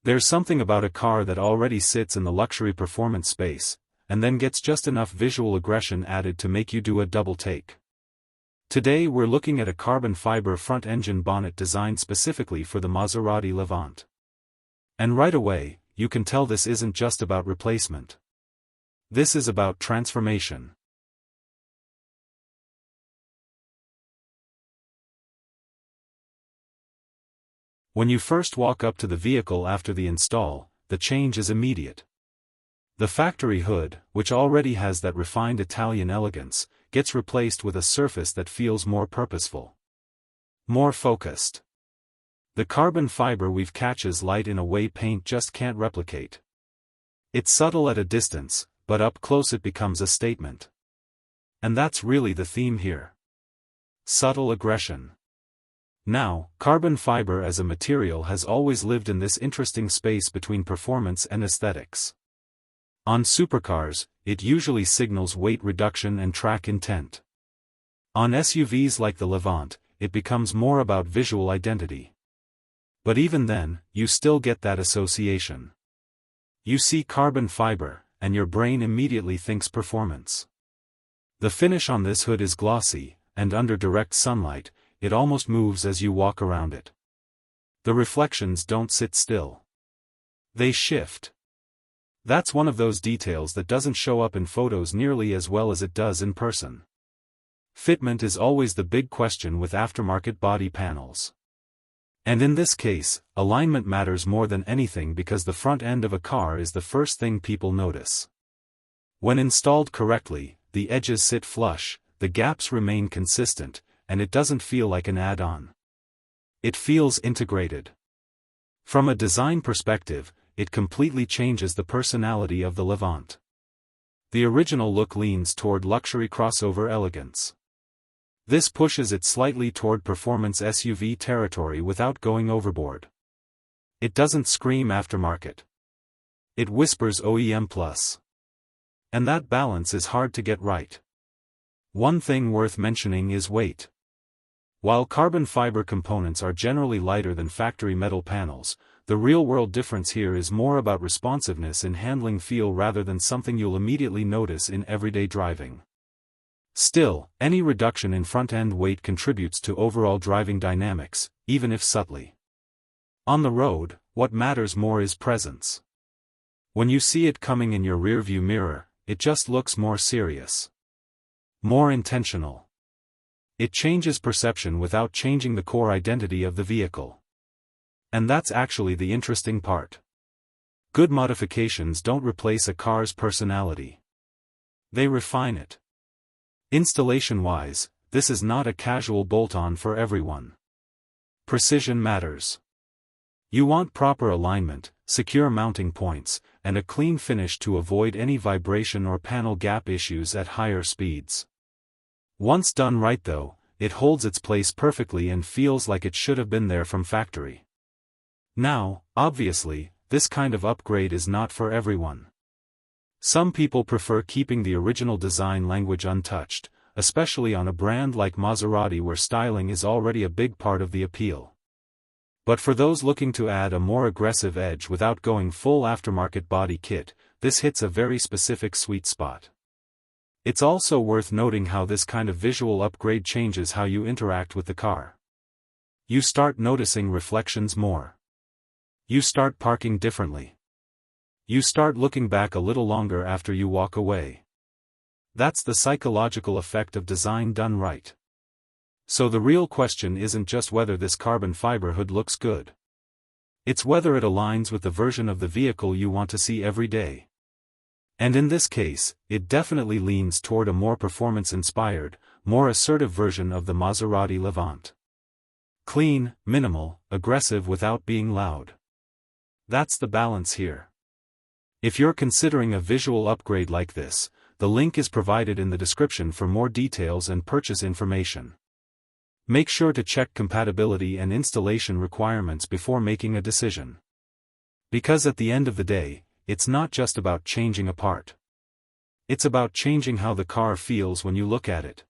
There's something about a car that already sits in the luxury performance space, and then gets just enough visual aggression added to make you do a double take. Today we're looking at a carbon fiber front-engine bonnet designed specifically for the Maserati Levante. And right away, you can tell this isn't just about replacement. This is about transformation. When you first walk up to the vehicle after the install, the change is immediate. The factory hood, which already has that refined Italian elegance, gets replaced with a surface that feels more purposeful. More focused. The carbon fiber weave catches light in a way paint just can't replicate. It's subtle at a distance, but up close it becomes a statement. And that's really the theme here. Subtle aggression. Now, carbon fiber as a material has always lived in this interesting space between performance and aesthetics. On supercars, it usually signals weight reduction and track intent. On SUVs like the Levante, it becomes more about visual identity. But even then, you still get that association. You see carbon fiber, and your brain immediately thinks performance. The finish on this hood is glossy, and under direct sunlight, it almost moves as you walk around it. The reflections don't sit still. They shift. That's one of those details that doesn't show up in photos nearly as well as it does in person. Fitment is always the big question with aftermarket body panels. And in this case, alignment matters more than anything because the front end of a car is the first thing people notice. When installed correctly, the edges sit flush, the gaps remain consistent, and it doesn't feel like an add-on. It feels integrated. From a design perspective, it completely changes the personality of the Levante. The original look leans toward luxury crossover elegance. This pushes it slightly toward performance SUV territory without going overboard. It doesn't scream aftermarket. It whispers OEM+. And that balance is hard to get right. One thing worth mentioning is weight. While carbon fiber components are generally lighter than factory metal panels, the real-world difference here is more about responsiveness in handling feel rather than something you'll immediately notice in everyday driving. Still, any reduction in front-end weight contributes to overall driving dynamics, even if subtly. On the road, what matters more is presence. When you see it coming in your rearview mirror, it just looks more serious. More intentional. It changes perception without changing the core identity of the vehicle. And that's actually the interesting part. Good modifications don't replace a car's personality. They refine it. Installation-wise, this is not a casual bolt-on for everyone. Precision matters. You want proper alignment, secure mounting points, and a clean finish to avoid any vibration or panel gap issues at higher speeds. Once done right though, it holds its place perfectly and feels like it should have been there from factory. Now, obviously, this kind of upgrade is not for everyone. Some people prefer keeping the original design language untouched, especially on a brand like Maserati where styling is already a big part of the appeal. But for those looking to add a more aggressive edge without going full aftermarket body kit, this hits a very specific sweet spot. It's also worth noting how this kind of visual upgrade changes how you interact with the car. You start noticing reflections more. You start parking differently. You start looking back a little longer after you walk away. That's the psychological effect of design done right. So the real question isn't just whether this carbon fiber hood looks good. It's whether it aligns with the version of the vehicle you want to see every day. And in this case, it definitely leans toward a more performance-inspired, more assertive version of the Maserati Levante. Clean, minimal, aggressive without being loud. That's the balance here. If you're considering a visual upgrade like this, the link is provided in the description for more details and purchase information. Make sure to check compatibility and installation requirements before making a decision. Because at the end of the day, it's not just about changing a part. It's about changing how the car feels when you look at it.